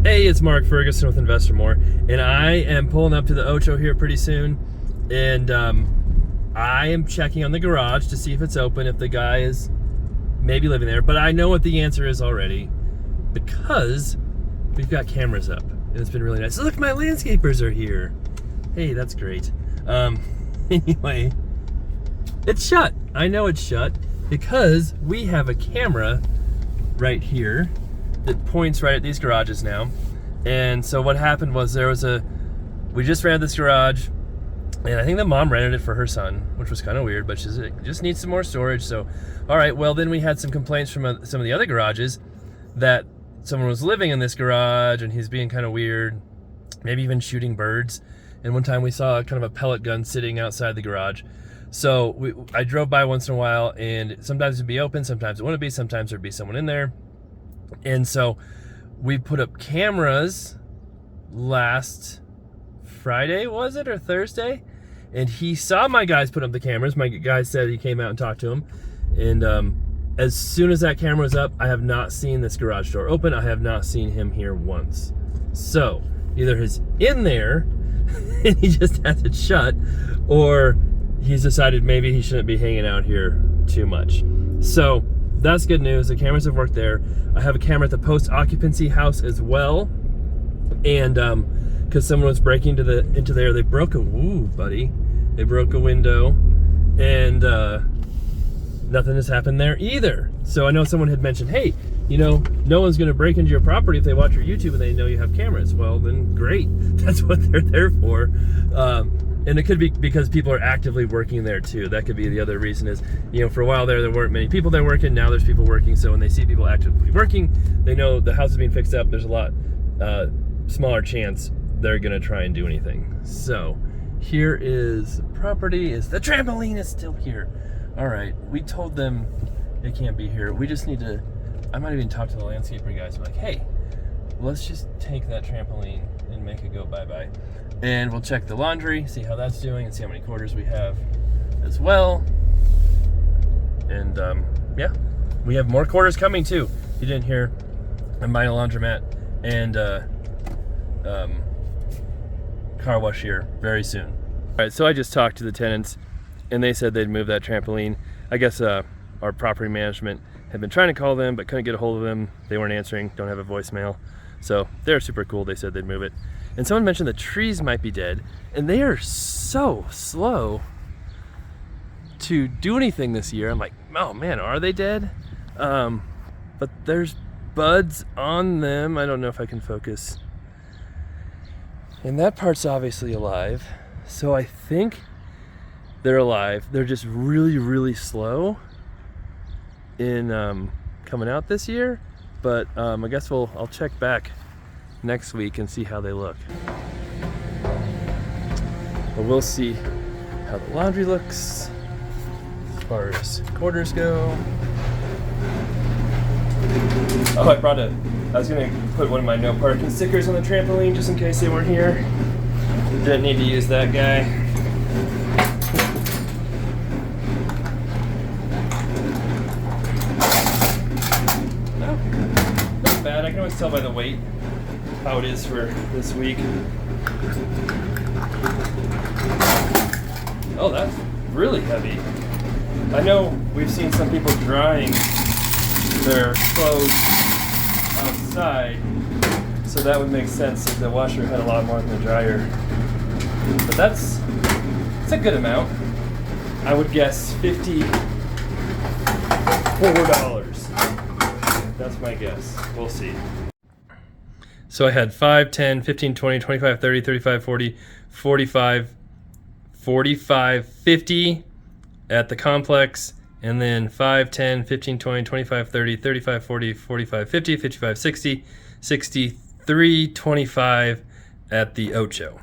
Hey, it's Mark Ferguson with Investor More, and I am pulling up to the Ocho here pretty soon, and I am checking on the garage to see if it's open, if the guy is maybe living there, but I know what the answer is already because we've got cameras up, and it's been really nice. Look, my landscapers are here. Hey, that's great. Anyway, it's shut. I know it's shut because we have a camera right here that points right at these garages now. And so what happened was we just ran this garage, and I think the mom rented it for her son, which was kind of weird, but she's like, just needs some more storage. So, all right, well, then we had some complaints from some of the other garages that someone was living in this garage and he's being kind of weird, maybe even shooting birds. And one time we saw kind of a pellet gun sitting outside the garage. So I drove by once in a while, and sometimes it'd be open, sometimes it wouldn't be, sometimes there'd be someone in there. And so we put up cameras last Friday, was it, or Thursday? And he saw my guys put up the cameras. My guy said he came out and talked to him. And as soon as that camera was up, I have not seen this garage door open. I have not seen him here once. So either he's in there and he just has it shut, or he's decided maybe he shouldn't be hanging out here too much. So that's good news. The cameras have worked there. I have a camera at the post-occupancy house as well. And because someone was breaking into there, they broke a window, and nothing has happened there either. So I know someone had mentioned, hey, you know, no one's going to break into your property if they watch your YouTube and they know you have cameras. Well, then great. That's what they're there for. And it could be because people are actively working there too. That could be the other reason is, you know, for a while there weren't many people there working. Now there's people working. So when they see people actively working, they know the house is being fixed up. There's a lot smaller chance they're going to try and do anything. So here is property. The trampoline is still here. All right. We told them they can't be here. We just need to, I might even talk to the landscaper guys. Like, hey, let's just take that trampoline and make it go bye-bye. And we'll check the laundry, see how that's doing, and see how many quarters we have as well. And yeah, we have more quarters coming too. If you didn't hear, I'm buying a laundromat and car wash here very soon. All right, so I just talked to the tenants, and they said they'd move that trampoline. I guess our property management had been trying to call them, but couldn't get a hold of them. They weren't answering, don't have a voicemail. So they're super cool. They said they'd move it. And someone mentioned the trees might be dead, and they are so slow to do anything this year. I'm like, oh man, are they dead? But there's buds on them. I don't know if I can focus. And that part's obviously alive. So I think they're alive. They're just really, really slow in coming out this year. But I guess I'll check back next week and see how they look. But we'll see how the laundry looks as far as quarters go. Oh, I was gonna put one of my no parking stickers on the trampoline just in case they weren't here. Didn't need to use that guy. No, not bad. I can always tell by the weight how it is for this week. Oh, that's really heavy. I know we've seen some people drying their clothes outside, so that would make sense if the washer had a lot more than the dryer. But it's a good amount. I would guess $54. That's my guess. We'll see. So I had 5, 10, 15, 20, 25, 30, 35, 40, 45, 45, 50 at the complex, and then 5, 10, 15, 20, 25, 30, 35, 40, 45, 50, 55, 60, 63, 25 at the Ocho.